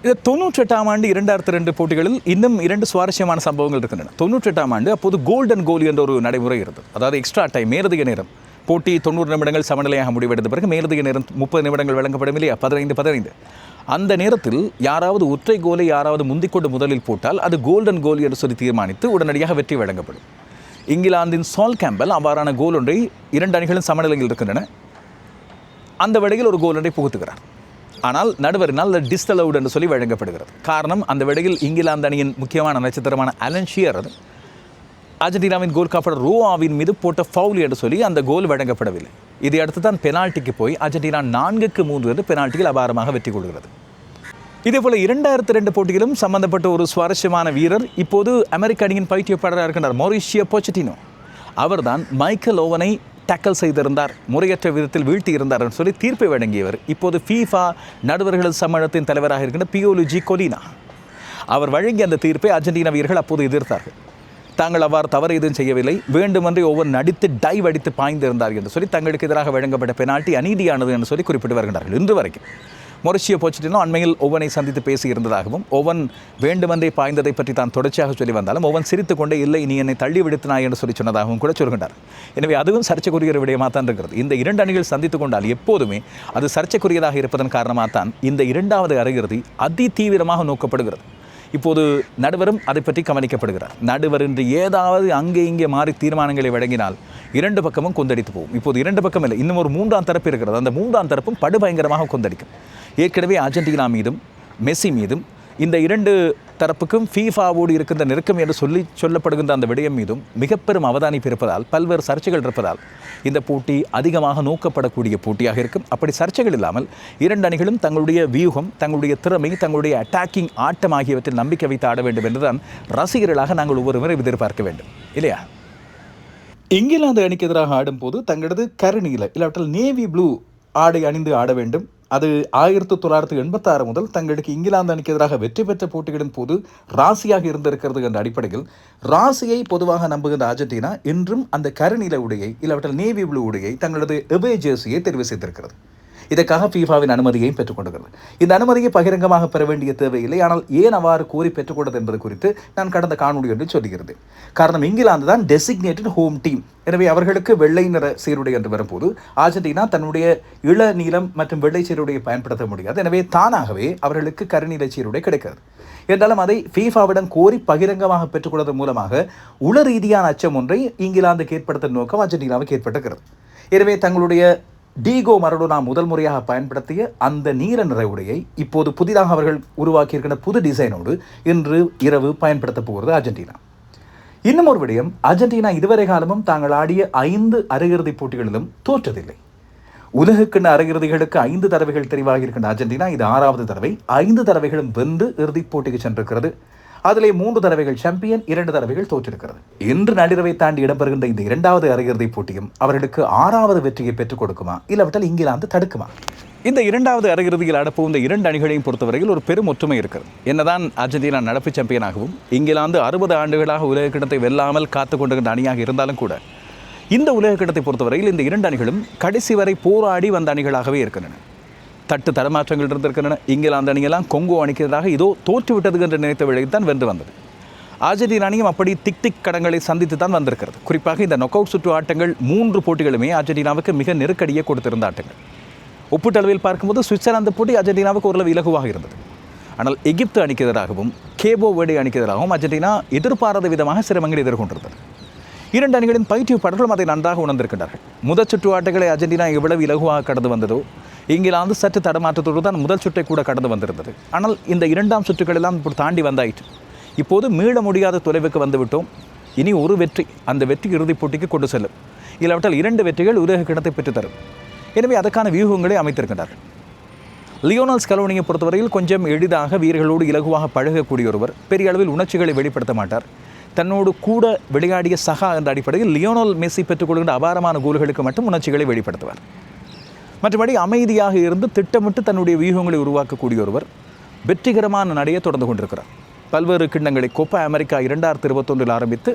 இது 98ஆம் ஆண்டு 2002 போட்டிகளில் இன்னும் 2 சுவாரஸ்யமான சம்பவங்கள் இருக்கின்றன. 98ஆம் ஆண்டு அப்போது கோல்டன் கோல் என்ற ஒரு நடைமுறை இருந்தது. அதாவது எக்ஸ்ட்ரா டைம், மேலதிக நேரம். போட்டி 90 நிமிடங்கள் சமநிலையாக முடிவடைந்த பிறகு மேலதிக நேரம் 30 நிமிடங்கள் வழங்கப்படும் இல்லையா, 15. அந்த நேரத்தில் யாராவது ஒற்றை கோலை யாராவது முந்திக்கொண்டு முதலில் போட்டால் அது கோல்டன் கோல் என்று சொல்லி தீர்மானித்து உடனடியாக வெற்றி வழங்கப்படும். இங்கிலாந்தின் சால் கேம்பல் அவ்வாறான கோல் ஒன்றை, இரண்டு அணிகளும் சமநிலையில் இருக்கின்றன, அந்த வேளையில் ஒரு கோல் ஒன்றை புகுத்துகிறார். ஆனால் நடுவரினால் டிஸ்அலவுட் என்று சொல்லி வழங்கப்படுகிறது. காரணம், அந்த வேளையில் இங்கிலாந்து அணியின் முக்கியமான நட்சத்திரமான அலன் ஷியர் அர்ஜென்டினாவின் கோல் காப்பர் ரோஆவின் மீது போட்ட ஃபவுல் என்று சொல்லி அந்த கோல் வழங்கப்படவில்லை. இதை அடுத்து தான் பெனால்ட்டிக்கு போய் அர்ஜென்டினா 4-3 என்று பெனால்ட்டியில் அபாரமாக வெற்றி கொள்கிறது. இதேபோல் 2002 போட்டியிலும் சம்பந்தப்பட்ட ஒரு சுவாரஸ்யமான வீரர் இப்போது அமெரிக்க அணியின் பயிற்சியாளராக இருக்கின்றார், மொரிஷியோ பொச்சட்டினோ. அவர்தான் மைக்கேல் ஓவனை டேக்கல் செய்திருந்தார், முறையற்ற விதத்தில் வீழ்த்தி இருந்தார் என்று சொல்லி தீர்ப்பை வழங்கியவர் இப்போது ஃபீஃபா நடுவர்கள் சம்மேளனத்தின் தலைவராக இருக்கின்ற பியோலுஜி கொலினா. அவர் வழங்கிய அந்த தீர்ப்பை அர்ஜென்டினா வீரர்கள் அப்போது எதிர்த்தார்கள். தாங்கள் அவ்வாறு தவறு எதுவும் செய்யவில்லை, வேண்டுமென்றே ஓவர் நடித்து டைவ் அடித்து பாய்ந்திருந்தார் என்று சொல்லி தங்களுக்கு எதிராக வழங்கப்பட்ட பெனால்ட்டி அநீதியானது என்று சொல்லி குறிப்பிட்டு வருகின்றார்கள். இன்று வரைக்கும் மொரிஷியோ பொச்சட்டினோ அண்மையில் ஓவனை சந்தித்து பேசியிருந்ததாகவும், ஓவன் வேண்டுமென்றே பாய்ந்ததை பற்றி தான் தொடர்ச்சியாக சொல்லி வந்தாலும் ஓவன் சிரித்துக் கொண்டே இல்லை, நீ என்னை தள்ளி விடுத்தினாய் என்று சொல்லி சொன்னதாகவும் கூட சொல்கின்றார். எனவே அதுவும் சர்ச்சைக்குரிய விடயமாக தான் இருக்கிறது. இந்த 2 அணிகள் சந்தித்துக் கொண்டால் எப்போதுமே அது சர்ச்சைக்குரியதாக இருப்பதன் காரணமாக தான் இந்த 2வது அரையிறுதி அதி தீவிரமாக நோக்கப்படுகிறது. இப்போது நடுவரும் அதை பற்றி கவனிக்கப்படுகிறார். நடுவர் என்று ஏதாவது அங்கே இங்கே மாறி தீர்மானங்களை வழங்கினால் 2 பக்கமும் கொந்தடித்து போகும். இப்போது 2 பக்கம் இல்லை, இன்னும் ஒரு 3ஆம் தரப்பு இருக்கிறது. அந்த 3ஆம் தரப்பும் படுபயங்கரமாக கொந்தடிக்கும். ஏற்கனவே அர்ஜென்டினா மீதும் மெஸ்ஸி மீதும் இந்த 2 தரப்புக்கும் ஃபீஃபாவோடு இருக்கின்ற நெருக்கம் என்று சொல்லப்படுகின்ற அந்த விடயம் மீதும் மிக பெரும் அவதானிப்பு இருப்பதால், பல்வேறு சர்ச்சைகள் இருப்பதால் இந்த போட்டி அதிகமாக நோக்கப்படக்கூடிய போட்டியாக இருக்கும். அப்படி சர்ச்சைகள் இல்லாமல் 2 அணிகளும் தங்களுடைய வியூகம், தங்களுடைய திறமை, தங்களுடைய அட்டாக்கிங் ஆட்டம் ஆகியவற்றில் நம்பிக்கை வைத்து ஆட வேண்டும் என்றுதான் ரசிகர்களாக நாங்கள் ஒவ்வொருவரும் எதிர்பார்க்க வேண்டும், இல்லையா? இங்கிலாந்து அணிக்கு எதிராக ஆடும்போது தங்களது கருநீல இல்லாவிட்டால் நேவி ப்ளூ ஆடை அணிந்து ஆட வேண்டும். அது 1986 முதல் தங்களுக்கு இங்கிலாந்து அணிக்கு எதிராக வெற்றி பெற்ற போட்டிகளின் போது ராசியாக இருந்திருக்கிறது என்ற அடிப்படையில் ராசியை பொதுவாக நம்புகின்ற அர்ஜென்டினா இன்றும் அந்த கருநீல உடையை இல்லாவிட்டால் நேவி ப்ளூ உடையை தங்களது எவே ஜெர்சியை தெரிவு செய்திருக்கிறது. இதற்காக ஃபீஃபாவின் அனுமதியையும் பெற்றுக்கொண்டிருக்கிறது. இந்த அனுமதியை பகிரங்கமாக பெற வேண்டிய தேவையில்லை. ஆனால் ஏன் அவ்வாறு கோரி பெற்றுக்கொண்டது என்பது குறித்து நான் கடந்த காணொலி என்று சொல்லுகிறது. காரணம், இங்கிலாந்து தான் டெசிக்னேட்டட் ஹோம் டீம். எனவே அவர்களுக்கு வெள்ளை நிற சீருடை என்று வரும்போது அர்ஜென்டினா தன்னுடைய இள நீலம் மற்றும் வெள்ளை சீருடையை பயன்படுத்த முடியாது. எனவே தானாகவே அவர்களுக்கு கருநீல சீருடை கிடைக்கிறது. என்றாலும் அதை ஃபீஃபாவிடம் கோரி பகிரங்கமாக பெற்றுக்கொள்வதன் மூலமாக உள ரீதியான அச்சம் ஒன்றை இங்கிலாந்துக்கு ஏற்படுத்த நோக்கம் அர்ஜென்டினாவுக்கு ஏற்பட்டிருக்கிறது. எனவே தங்களுடைய டீகோ மரடோனா முதல் முறையாக பயன்படுத்திய அந்த நீல நிற உடையை இப்போது புதிதாக அவர்கள் உருவாக்கியிருக்கின்ற புது டிசைனோடு இன்று இரவு பயன்படுத்த போகிறது அர்ஜென்டினா. இன்னும் ஒரு விடயம், அர்ஜென்டினா இதுவரை காலமும் தாங்கள் ஆடிய 5 அரையிறுதிப் போட்டிகளிலும் தோற்றதில்லை. உலகக்கிண்ண அரையிறுதிகளுக்கு 5 தடவைகள் தெரிவாகி இருக்கின்ற அர்ஜென்டினா இது 6வது தடவை. 5 தடவைகளும் வென்று இறுதிப் போட்டிக்கு சென்றிருக்கிறது. அதிலே 3 தடவைகள் சாம்பியன், 2 தடவைகள் தோற்றிருக்கிறது. இன்று நள்ளிரவை தாண்டி இடம்பெறுகின்ற இந்த 2வது அரையிறுதிப் போட்டியும் அவர்களுக்கு 6வது வெற்றியை பெற்றுக் கொடுக்குமா, இல்லாவிட்டால் இங்கிலாந்து தடுக்குமா? இந்த 2வது அரையிறுதியில் ஆடப்போகும் 2 அணிகளையும் பொறுத்தவரையில் ஒரு பெரும் ஒற்றுமை இருக்கிறது. என்னதான் அர்ஜென்டினா நடப்பு சாம்பியனாகவும் இங்கிலாந்து 60 ஆண்டுகளாக உலக கிண்ணத்தை வெல்லாமல் காத்துக் கொண்டிருக்கின்ற அணியாக இருந்தாலும் கூட இந்த உலக கிண்ணத்தை பொறுத்தவரையில் இந்த 2 அணிகளும் கடைசி வரை போராடி வந்த அணிகளாகவே இருக்கின்றன. தட்டு தடமாற்றங்கள் இருந்திருக்கின்றன. இங்கிலாந்து அணியெல்லாம் கொங்கோ அணிக்கு எதிராக இதோ தோற்றுவிட்டது என்று நினைத்த வேளையில் தான் வென்று வந்தது. அர்ஜென்டினா அணியும் அப்படி திக் கடங்களை சந்தித்து தான் வந்திருக்கிறது. குறிப்பாக இந்த நொக் அவுட் சுற்று ஆட்டங்கள் 3 போட்டிகளுமே அர்ஜென்டினாவுக்கு மிக நெருக்கடியை கொடுத்திருந்த ஆட்டங்கள். ஒப்பீட்டளவில் பார்க்கும்போது சுவிட்சர்லாந்து போட்டி அர்ஜென்டினாவுக்கு ஓரளவு இலகுவாக இருந்தது. ஆனால் எகிப்து அணிக்கு எதிராகவும் கேபோ வெர்டே அணிக்கு எதிராகவும் அர்ஜென்டினா எதிர்பாராத விதமாக சிரமங்களை எதிர்கொண்டிருந்தது. 2 அணிகளின் பயிற்சியாளர்களும் அதை நன்றாக உணர்ந்திருக்கிறார்கள். முதல் சுற்று ஆட்டங்களை அர்ஜென்டினா எவ்வளவு இலகுவாக கடந்து வந்ததோ, இங்கிலாந்து சற்று தடமாற்றத்தோடு தான் முதல் சுற்றை கூட கடந்து வந்திருந்தது. ஆனால் இந்த 2ஆம் சுற்றுகள் எல்லாம் இப்படி தாண்டி வந்தாயிற்று. இப்போது மீள முடியாத தொலைவுக்கு வந்துவிட்டோம். இனி ஒரு வெற்றி அந்த வெற்றி இறுதிப் போட்டிக்கு கொண்டு செல்லும், இல்லாவிட்டால் 2 வெற்றிகள் உலக கிண்ணத்தை பெற்றுத்தரும். எனவே அதற்கான வியூகங்களை அமைத்திருக்கின்றார்கள். லியோனல் ஸ்கலோனியை பொறுத்தவரையில் கொஞ்சம் எளிதாக வீரர்களோடு இலகுவாக பழகக்கூடிய ஒருவர், பெரிய அளவில் உணர்ச்சிகளை வெளிப்படுத்த மாட்டார். தன்னோடு கூட விளையாடிய சகா என்ற அடிப்படையில் லியோனல் மெஸ்ஸி பெற்றுக்கொள்கின்ற அபாரமான கோல்களுக்கு மட்டும் உணர்ச்சிகளை வெளிப்படுத்துவார். மற்றபடி அமைதியாக இருந்து திட்டமிட்டு தன்னுடைய வியூகங்களை உருவாக்கக்கூடிய ஒருவர் வெற்றிகரமான நடையை தொடர்ந்து கொண்டிருக்கிறார். பல்வேறு கிண்ணங்களை கோப்பா அமெரிக்கா 2021 ஆரம்பித்து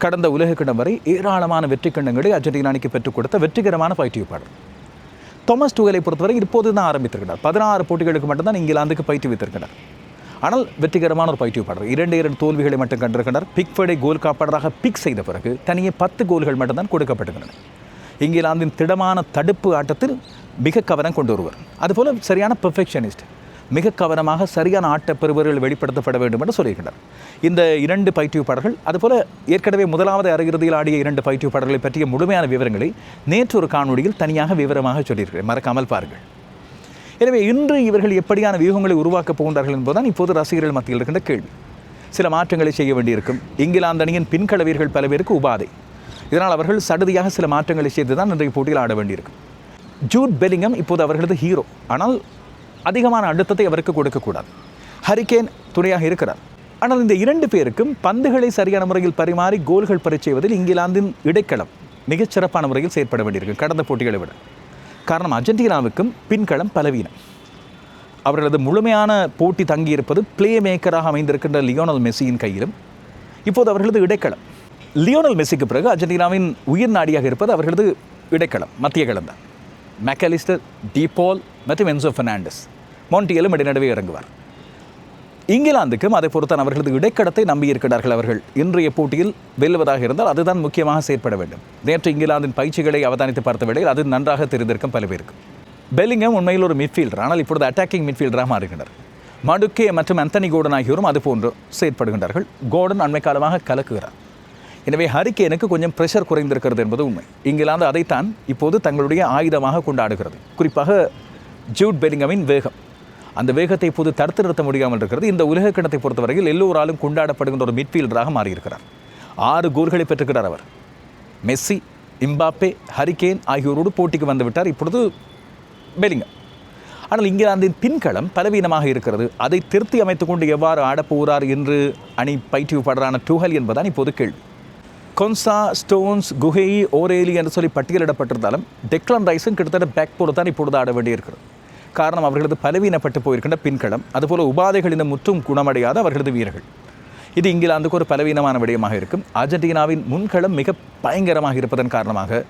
கடந்த உலக கிண்ணம் வரை ஏராளமான வெற்றி கிண்ணங்களை அர்ஜென்டினா அணிக்கு பெற்றுக் கொடுத்த வெற்றிகரமான பயிற்றுவிப்பாளர். தாமஸ் டுகலை பொறுத்தவரை இப்போது தான் ஆரம்பித்திருக்கிறார். 16 போட்டிகளுக்கு மட்டும்தான் இங்கிலாந்துக்கு பயிற்றுவித்திருக்கிறார். ஆனால் வெற்றிகரமான ஒரு பயிற்றுவிப்பாளர். 2 தோல்விகளை மட்டும் கண்டிருக்கிறார். பிக்ஃபோர்டை கோல் காப்பாளராக பிக் செய்த பிறகு தனியே 10 கோல்கள் மட்டும்தான் கொடுக்கப்பட்டுள்ளன. இங்கிலாந்தின் திடமான தடுப்பு ஆட்டத்தில் மிக கவனம் கொண்டு வருவர். அதுபோல் சரியான பெர்ஃபெக்ஷனிஸ்ட், மிக கவனமாக சரியான ஆட்ட பெறுவர்கள் வெளிப்படுத்தப்பட வேண்டும் என்று சொல்லியிருக்கிறார் இந்த 2 பயிற்றுவிப்பாளர்கள். அதுபோல் ஏற்கனவே முதலாவது அரையிறுதியில் ஆடிய 2 பயிற்றுவிப்பாளர்களை பற்றிய முழுமையான விவரங்களை நேற்று ஒரு காணொலியில் தனியாக விவரமாக சொல்லியிருக்கிறேன், மறக்காமல் பாருங்கள். எனவே இன்று இவர்கள் எப்படியான வியூகங்களை உருவாக்கப் போகின்றார்கள் என்பதுதான் இப்போது ரசிகர்கள் மத்தியில் இருக்கின்ற கேள்வி. சில மாற்றங்களை செய்ய வேண்டியிருக்கும். இங்கிலாந்து அணியின் பின்கள வீரர்கள் பல பேருக்கு உபாதை. இதனால் அவர்கள் சடுதியாக சில மாற்றங்களை செய்து தான் இன்றைய போட்டியில் ஆட வேண்டியிருக்கும். ஜூட் பெலிங்கம் இப்போது அவர்களது ஹீரோ. ஆனால் அதிகமான அழுத்தத்தை அவருக்கு கொடுக்கக்கூடாது. ஹரிகேன் துணையாக இருக்கிறார். ஆனால் இந்த 2 பேருக்கும் பந்துகளை சரியான முறையில் பரிமாறி கோல்கள் பெறச் செய்வதில் இங்கிலாந்தின் இடைக்களம் மிகச்சிறப்பான முறையில் செயற்பட வேண்டியிருக்கும் கடந்த போட்டிகளை விட. காரணம், அர்ஜென்டினாவுக்கும் பின்களம் பலவீனம். அவர்களது முழுமையான போட்டி தங்கியிருப்பது பிளே மேக்கராக அமைந்திருக்கின்ற லியோனல் மெஸ்ஸியின் கையிலும். இப்போது அவர்களது இடைக்களம், லியோனல் மெஸ்ஸிக்கு பிறகு அர்ஜென்டினாவின் உயிர் நாடியாக இருப்பது அவர்களது இடைக்களம், மத்திய களம் தான். மெக்காலிஸ்டர், டிபால் மற்றும் என்சோ பெர்னாண்டஸ், மொன்டியலும் இடைநடுவே இறங்குவார். இங்கிலாந்துக்கும் அதை பொறுத்தான் அவர்களது இடைக்கடத்தை நம்பியிருக்கிறார்கள். அவர்கள் இன்றைய போட்டியில் வெல்லுவதாக இருந்தால் அதுதான் முக்கியமாக செயற்பட வேண்டும். நேற்று இங்கிலாந்தின் பயிற்சிகளை அவதானித்து பார்த்த வேளையில் அது நன்றாக தெரிந்திருக்கும் பல பேருக்கு. பெல்லிங்கம் உண்மையில் ஒரு மிட்ஃபீல்டர், ஆனால் இப்பொழுது அட்டாக்கிங் மிட்ஃபீல்டராக மாறுகின்றனர். மடுக்கே மற்றும் அந்தனி கோர்டன் ஆகியோரும் அது போன்று செயற்படுகின்றார்கள். கோர்டன் அண்மை காலமாக கலக்குகிறார். எனவே ஹரிகேனுக்கு கொஞ்சம் ப்ரெஷர் குறைந்திருக்கிறது என்பது உண்மை. இங்கிலாந்து அதைத்தான் இப்போது தங்களுடைய ஆயுதமாக கொண்டாடுகிறது. குறிப்பாக ஜூட் பெலிங்கமின் வேகம், அந்த வேகத்தை இப்போது தடுத்து நிறுத்த முடியாமல் இருக்கிறது. இந்த உலகக்கிணத்தை பொறுத்தவரையில் எல்லோராலும் கொண்டாடப்படுகின்ற ஒரு மிட்ஃபீல்டராக மாறியிருக்கிறார். 6 கோல்களை பெற்றுக்கிறார் அவர். மெஸ்ஸி, எம்பாப்பே, ஹரிகேன் ஆகியோரோடு போட்டிக்கு வந்துவிட்டார் இப்பொழுது பெலிங்கம். ஆனால் இங்கிலாந்தின் பின்களம் பலவீனமாக இருக்கிறது. அதை திருத்தி அமைத்துக் கொண்டு எவ்வாறு ஆடப்போகிறார் என்று அணி பயிற்றுவிப்பாளரான டூஹல் என்பதுதான் இப்போது கேள்வி. கொன்சா, ஸ்டோன்ஸ், குஹேயி, ஓரேலி என்று சொல்லி பட்டியலிடப்பட்டிருந்தாலும் டெக்லான் ரைஸும் கிட்டத்தட்ட பேக் போர்டு தான் இப்பொழுது ஆட வேண்டியிருக்கிறது. காரணம், அவர்களது பலவீனப்பட்டு போயிருக்கின்ற பின்களம், அதுபோல் உபாதைகளின் முற்றும் குணமடையாத அவர்களது வீரர்கள். இது இங்கிலாந்துக்கு ஒரு பலவீனமான விடயமாக இருக்கும். அர்ஜென்டினாவின் முன்களம் மிக பயங்கரமாக இருப்பதன் காரணமாக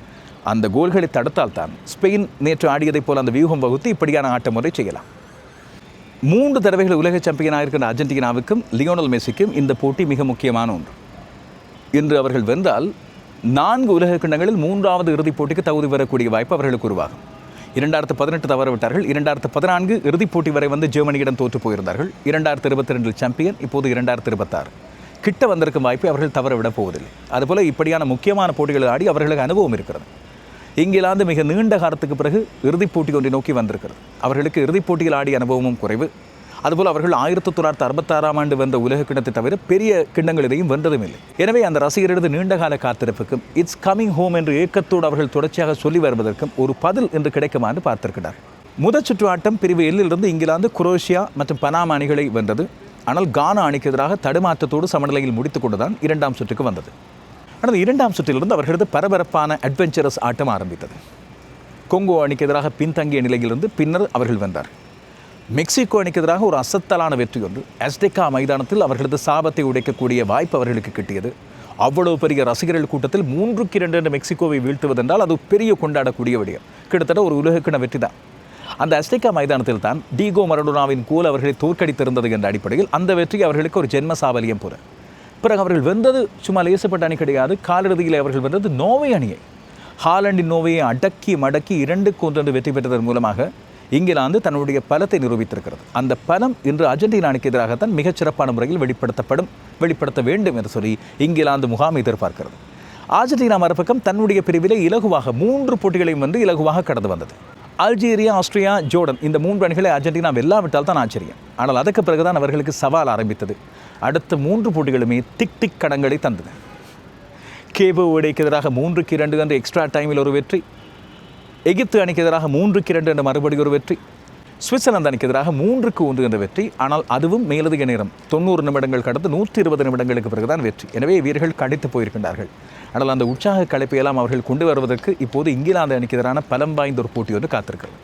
அந்த கோல்களை தடுத்தால்தான் ஸ்பெயின் நேற்று ஆடியதைப் போல் அந்த வியூகம் வகுத்து இப்படியான ஆட்ட முறை செய்யலாம். 3 தடவைகள் உலக சாம்பியனாக இருக்கின்ற அர்ஜென்டினாவுக்கும் லியோனல் மெஸ்ஸிக்கும் இந்த போட்டி மிக முக்கியமான ஒன்று. இன்று அவர்கள் வென்றால் 4 உலக கிண்ணங்களில் 3வது இறுதிப் போட்டிக்கு தகுதி பெறக்கூடிய வாய்ப்பு அவர்களுக்கு உருவாகும். 2018 தவறவிட்டார்கள். 2014 இறுதிப் போட்டி வரை வந்து ஜெர்மனியிடம் தோற்று போயிருந்தார்கள். 2022 சாம்பியன், இப்போது 2026 கிட்ட வந்திருக்கும் வாய்ப்பை அவர்கள் தவறவிடப் போவதில்லை. அதுபோல் இப்படியான முக்கியமான போட்டிகளை ஆடி அவர்களுக்கு அனுபவம் இருக்கிறது. இங்கிலாந்து மிக நீண்ட காலத்துக்கு பிறகு இறுதிப் போட்டி ஒன்றை நோக்கி வந்திருக்கிறது. அவர்களுக்கு இறுதிப் போட்டியில் ஆடிய அனுபவமும் குறைவு. அதுபோல் அவர்கள் 1966ஆம் ஆண்டு வென்ற உலக கிண்ணத்தை தவிர பெரிய கிண்ணங்கள் எதையும் வென்றதும் இல்லை. எனவே அந்த ரசிகர்களது நீண்டகால காத்திருப்புக்கும் இட்ஸ் கமிங் ஹோம் என்று ஏக்கத்தோடு அவர்கள் தொடர்ச்சியாக சொல்லி வருவதற்கும் ஒரு பதில் என்று கிடைக்குமா என்று பார்த்திருக்கிறார். முதல் சுற்று ஆட்டம் பிரிவு எல்லிலிருந்து இங்கிலாந்து குரோஷியா மற்றும் பனாமா அணிகளை வென்றது. ஆனால் கானா அணிக்கு எதிராக தடுமாற்றத்தோடு சமநிலையில் முடித்துக் கொண்டுதான் 2ஆம் சுற்றுக்கு வந்தது. ஆனால் 2ஆம் சுற்றிலிருந்து அவர்களது பரபரப்பான அட்வென்ச்சரஸ் ஆட்டம் ஆரம்பித்தது. கொங்கோ அணிக்கு எதிராக பின்தங்கிய நிலையிலிருந்து பின்னர் அவர்கள் வென்றார். மெக்சிகோ அணிக்கு எதிராக ஒரு அசத்தலான வெற்றி ஒன்று அஸ்டெக்கா மைதானத்தில் அவர்களது சாபத்தை உடைக்கக்கூடிய வாய்ப்பு அவர்களுக்கு கிட்டியது. அவ்வளவு பெரிய ரசிகர்கள் கூட்டத்தில் 3-2 என்ற மெக்சிகோவை வீழ்த்துவதென்றால் அது பெரிய கொண்டாடக்கூடிய விடயம். கிட்டத்தட்ட ஒரு உலகக்கிண வெற்றி தான். அந்த அஸ்டெக்கா மைதானத்தில் தான் டீகோ மரடோனாவின் கோல் அவர்களை தோற்கடித்திருந்தது என்ற அடிப்படையில் அந்த வெற்றி அவர்களுக்கு ஒரு ஜென்ம சாவலியம் போல. பிறகு அவர்கள் வென்றது சும்மா லேசப்பட்ட அணி கிடையாது. காலிறுதியில் அவர்கள் வென்றது நோர்வே அணியை. ஹாலண்டின் நோர்வேயை அடக்கி மடக்கி 2-1 வெற்றி பெற்றதன் மூலமாக இங்கிலாந்து தன்னுடைய பலத்தை நிரூபித்திருக்கிறது. அந்த பலம் இன்று அர்ஜென்டினா அணிக்கு எதிராகத்தான் மிகச்சிறப்பான முறையில் வெளிப்படுத்த வேண்டும் என்று சொல்லி இங்கிலாந்து முகாம் எதிர்பார்க்கிறது. அர்ஜென்டினா மறுபக்கம் தன்னுடைய பிரிவிலே இலகுவாக 3 போட்டிகளையும் வந்து இலகுவாக கடந்து வந்தது. அல்ஜீரியா, ஆஸ்திரியா, ஜோர்டன் இந்த 3 அணிகளை அர்ஜென்டினா வெல்லாவிட்டால் தான் ஆச்சரியம். ஆனால் அதற்கு பிறகுதான் அவர்களுக்கு சவால் ஆரம்பித்தது. அடுத்த 3 போட்டிகளுமே டிக் கடங்களை தந்தது. கேபோ வேர்டேக்கு எதிராக 3-2 என்ற எக்ஸ்ட்ரா டைமில் ஒரு வெற்றி. எகிப்து அணிக்கு எதிராக 3-2 என்ற மறுபடி ஒரு வெற்றி. சுவிட்சர்லாந்து அணிக்கு எதிராக 3-1 என்ற வெற்றி. ஆனால் அதுவும் மேலதிக நேரம் 90 நிமிடங்கள் கடந்து 120 நிமிடங்களுக்கு பிறகுதான் வெற்றி. எனவே வீரர்கள் கடித்து போயிருக்கின்றார்கள். ஆனால் அந்த உற்சாக கலைப்பையெல்லாம் அவர்கள் கொண்டு வருவதற்கு இப்போது இங்கிலாந்து அணிக்கு எதிரான பலம் வாய்ந்த ஒரு போட்டி ஒன்று காத்திருக்கிறது.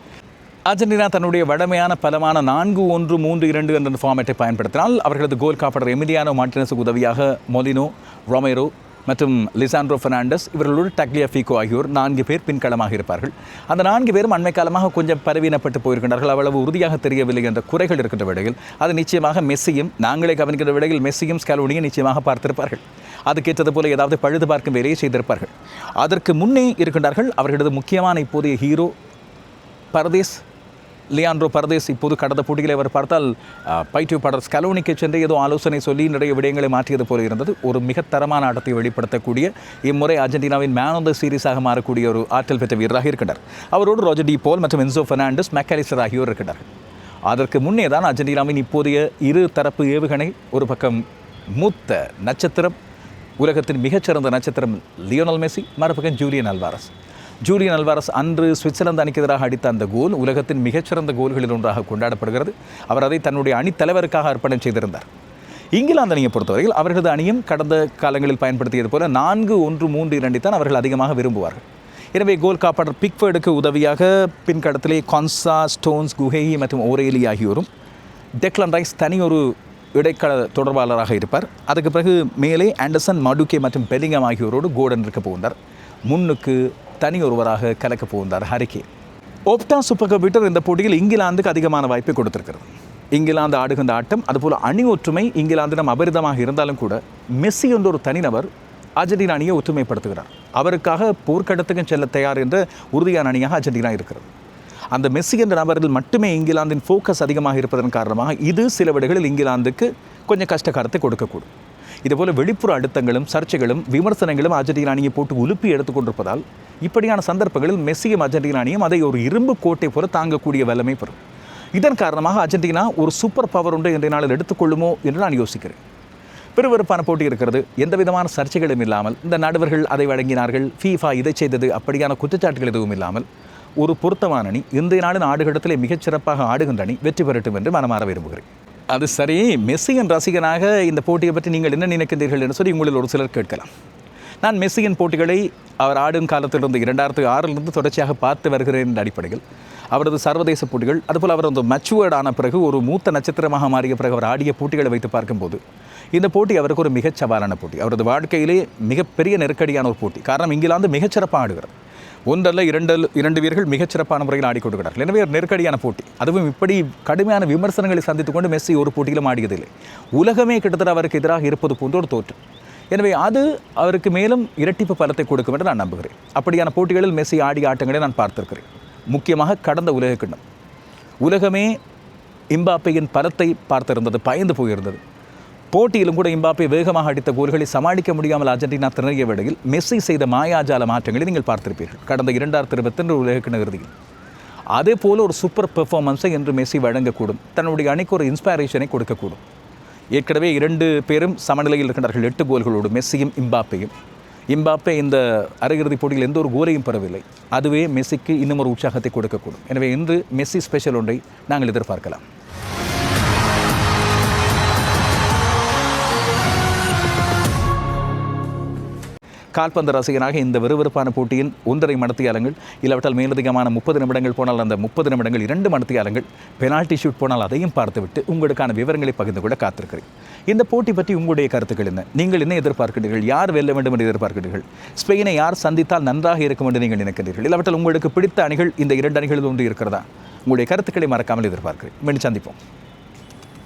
அர்ஜென்டினா தன்னுடைய வடமையான பலமான 4-1-3-2 என்ற ஃபார்மேட்டை பயன்படுத்தினால் அவர்களது கோல் காப்பாளர் எமிலியானோ மார்டினஸுக்கு உதவியாக மொலினோ, ரொமேரோ மற்றும் லிசாண்ட்ரோ பெர்னாண்டஸ், இவர்களோடு டக்லியாஃபிகோ ஆகியோர் 4 பேர் பின்களமாக இருப்பார்கள். அந்த 4 பேரும் அண்மை காலமாக கொஞ்சம் பலவீனப்பட்டு போயிருக்கின்றார்கள். அவ்வளவு உறுதியாக தெரியவில்லை என்ற குறைகள் இருக்கின்ற வேளையில் அது நிச்சயமாக மெஸ்ஸியும், நாங்களே கவனிக்கின்ற வேளையில் மெஸ்ஸியும் ஸ்கலோனியும் நிச்சயமாக பார்த்திருப்பார்கள். அதுக்கேற்றது போல ஏதாவது பழுது பார்க்கும் வேலையை செய்திருப்பார்கள். அதற்கு முன்னே இருக்கின்றார்கள் அவர்களது முக்கியமான இப்போதைய ஹீரோ பரதேஸ், லியாண்ட்ரோ பரதேஸ். இப்போது கடந்த போட்டிகளை அவர் பார்த்தால் பயிற்றுவிப்பாளர் ஸ்கலோனிக்கு சென்று ஏதோ ஆலோசனை சொல்லி நிறைய விடயங்களை மாற்றியது போல இருந்தது. ஒரு மிக தரமான ஆட்டத்தை வெளிப்படுத்தக்கூடிய இம்முறை அர்ஜென்டினாவின் மேன் ஆஃப் த சீரீஸாக மாறக்கூடிய ஒரு ஆற்றல் பெற்ற வீரராக இருக்கின்றார். அவரோடு ரோஜர் டி பால் மற்றும் என்சோ பெர்னாண்டஸ், மெக்காலிஸ்டர் ஆகியோர் இருக்கின்றார்கள். அதற்கு முன்னே தான் அர்ஜென்டினாவின் இப்போதைய இரு தரப்பு ஏவுகணை, ஒரு பக்கம் மூத்த நட்சத்திரம், உலகத்தின் மிகச்சிறந்த நட்சத்திரம் லியோனல் மெஸ்ஸி, மறுபக்கம் ஜூலியன் அல்வாரஸ். ஜூலியன் அல்வாரஸ் அன்று சுவிட்சர்லாந்து அணிக்கு எதிராக அடித்த அந்த கோல் உலகத்தின் மிகச்சிறந்த கோல்களில் ஒன்றாக கொண்டாடப்படுகிறது. அவர் அதை தன்னுடைய அணித்தலைவருக்காக அர்ப்பணம் செய்திருந்தார். இங்கிலாந்து அணியை பொறுத்தவரையில் அவர்களது அணியும் கடந்த காலங்களில் பயன்படுத்தியது போல 4-1-3-2 தான் அவர்கள் அதிகமாக விரும்புவார்கள். எனவே கோல் காப்பாளர் பிக்ஃபோர்டுக்கு உதவியாக பின்கடத்திலே கான்சா, ஸ்டோன்ஸ், குஹேயி மற்றும் ஓரேலி ஆகியோரும், டெக்லன் ரைஸ் தனி ஒரு இடைக்கால தொடர்பாளராக இருப்பார். அதுக்கு பிறகு மேலே ஆண்டர்சன், மடுகே மற்றும் பெலிங்கம் ஆகியோரோடு கோர்டன் இருக்க போகின்றார். முன்னுக்கு தனி ஒருவராக கலக்க போகின்றார் ஹாரி கேன். ஓப்டா சூப்பர் கம்ப்யூட்டர் இந்த போட்டியில் இங்கிலாந்துக்கு அதிகமான வாய்ப்பை கொடுத்திருக்கிறது. இங்கிலாந்து ஆடுகின்ற ஆட்டம், அதுபோல் அணி ஒற்றுமை இங்கிலாந்திடம் அபரிதமாக இருந்தாலும் கூட மெஸ்ஸி என்ற ஒரு தனிநபர் அர்ஜென்டினா அணியை ஒற்றுமைப்படுத்துகிறார். அவருக்காக போர்க்களத்துக்கும் செல்ல தயார் என்ற உறுதியான அணியாக அர்ஜென்டினா இருக்கிறது. அந்த மெஸ்ஸி என்ற நபரில் மட்டுமே இங்கிலாந்தின் ஃபோக்கஸ் அதிகமாக இருப்பதன் காரணமாக இது சில விடைகளில் இங்கிலாந்துக்கு கொஞ்சம் கஷ்டகாரத்தை கொடுக்கக்கூடும். இதுபோல் வெளிப்புற அழுத்தங்களும் சர்ச்சைகளும் விமர்சனங்களும் அர்ஜென்டினா அணியை போட்டு உலுப்பி எடுத்துக்கொண்டிருப்பதால் இப்படியான சந்தர்ப்பங்களில் மெஸ்ஸியும் அர்ஜென்டினா அணியும் அதை ஒரு இரும்பு கோட்டை போல தாங்கக்கூடிய வல்லமை பெறும். இதன் காரணமாக அர்ஜென்டினா ஒரு சூப்பர் பவர் உண்டு இன்றைய நாளில் எடுத்துக்கொள்ளுமோ என்று நான் யோசிக்கிறேன். பெருவெறுப்பான போட்டி இருக்கிறது. எந்த விதமான சர்ச்சைகளும் இல்லாமல், இந்த நடுவர்கள் அதை வழங்கினார்கள், ஃபீஃபா இதை செய்தது, அப்படியான குற்றச்சாட்டுகள் எதுவும் இல்லாமல் ஒரு பொருத்தமான அணி இன்றைய நாளின் ஆடுகளத்திலே மிகச்சிறப்பாக ஆடுகின்ற அணி வெற்றி பெறட்டும் என்று மனமாற விரும்புகிறேன். அது சரி, மெஸ்ஸியின் ரசிகனாக இந்த போட்டியை பற்றி நீங்கள் என்ன நினைக்கின்றீர்கள் என்று சொல்லி உங்களில் ஒரு சிலர் கேட்கலாம். நான் மெஸ்ஸியின் போட்டிகளை அவர் ஆடும் காலத்திலிருந்து 2006 தொடர்ச்சியாக பார்த்து வருகிறேன் என்ற அடிப்படையில் அவரது சர்வதேச போட்டிகள், அதுபோல் அவர் வந்து மெச்சுவர்ட் ஆன பிறகு ஒரு மூத்த நட்சத்திரமாக மாறிய பிறகு அவர் ஆடிய போட்டிகளை வைத்து பார்க்கும்போது இந்த போட்டி அவருக்கு ஒரு மிகச் சவாலான போட்டி. அவரது வாழ்க்கையிலே மிகப்பெரிய நெருக்கடியான ஒரு போட்டி. காரணம், இங்கிலாந்து மிகச்சிறப்பாக ஆடுகிறது. ஒன்றல்ல இரண்டு வீரர்கள் மிகச்சிறப்பான முறையில் ஆடிக்கொடுக்கிறார்கள். எனவே ஒரு நெருக்கடியான போட்டி. அதுவும் இப்படி கடுமையான விமர்சனங்களை சந்தித்துக் கொண்டு மெஸ்ஸி ஒரு போட்டியிலும் ஆடியதில்லை. உலகமே கிட்டத்தட்ட அவருக்கு எதிராக இருப்பது போன்ற ஒரு தோற்றம். எனவே அது அவருக்கு மேலும் இரட்டிப்பு பலத்தை கொடுக்கும் என்று நான் நம்புகிறேன். அப்படியான போட்டிகளில் மெஸ்ஸி ஆடிய ஆட்டங்களை நான் பார்த்திருக்கிறேன். முக்கியமாக கடந்த உலகக்கிண்ணம், உலகமே எம்பாப்பேயின் பலத்தை பார்த்திருந்தது, பயந்து போயிருந்தது. போட்டியிலும் கூட எம்பாப்பே வேகமாக அடித்த கோல்களை சமாளிக்க முடியாமல் அர்ஜென்டினா திணறிய வேளையில் மெஸ்ஸி செய்த மாயாஜால மாற்றங்களை நீங்கள் பார்த்திருப்பீர்கள் கடந்த 2022 உலகக்கிண்ண இறுதியில். அதே போல ஒரு சூப்பர் பெர்ஃபார்மன்ஸை என்று மெஸ்ஸி வழங்கக்கூடும். தன்னுடைய அணிக்கு ஒரு இன்ஸ்பைரேஷனை கொடுக்கக்கூடும். ஏற்கனவே 2 பேரும் சமநிலையில் இருக்கின்றார்கள் 8 கோல்களோடு, மெஸ்ஸியும் எம்பாப்பேயும். எம்பாப்பே இந்த அரையிறுதிப் போட்டியில் எந்த ஒரு கோலையும் பெறவில்லை. அதுவே மெஸ்ஸிக்கு இன்னும் ஒரு உற்சாகத்தை கொடுக்கக்கூடும். எனவே இன்று மெஸ்ஸி ஸ்பெஷல் ஒன்றை நாங்கள் எதிர்பார்க்கலாம். கால்பந்து ரசிகனாக இந்த விறுவிறுப்பான போட்டியின் 1.5 மணித்தியாலங்கள், இல்லாவிட்டால் மேலதிகமான 30 நிமிடங்கள் போனால் அந்த 30 நிமிடங்கள் 2 மணித்தியாலங்கள், பெனால்டி ஷூட் போனால் அதையும் பார்த்துவிட்டு உங்களுக்கான விவரங்களை பகிர்ந்து கூட காத்திருக்கிறேன். இந்த போட்டி பற்றி உங்களுடைய கருத்துக்கள் என்ன? நீங்கள் என்ன எதிர்பார்க்கிறீர்கள்? யார் வெல்ல வேண்டும் என்று எதிர்பார்க்கிறீர்கள்? ஸ்பெயினை யார் சந்தித்தால் நன்றாக இருக்கும் என்று நீங்கள் நினைக்கிறீர்கள்? இல்லாவிட்டால் உங்களுக்கு பிடித்த அணிகள் இந்த 2 அணிகளில் ஒன்று இருக்கிறதா? உங்களுடைய கருத்துக்களை மறக்காமல் எதிர்பார்க்கிறேன். மீண்டும் சந்திப்போம்.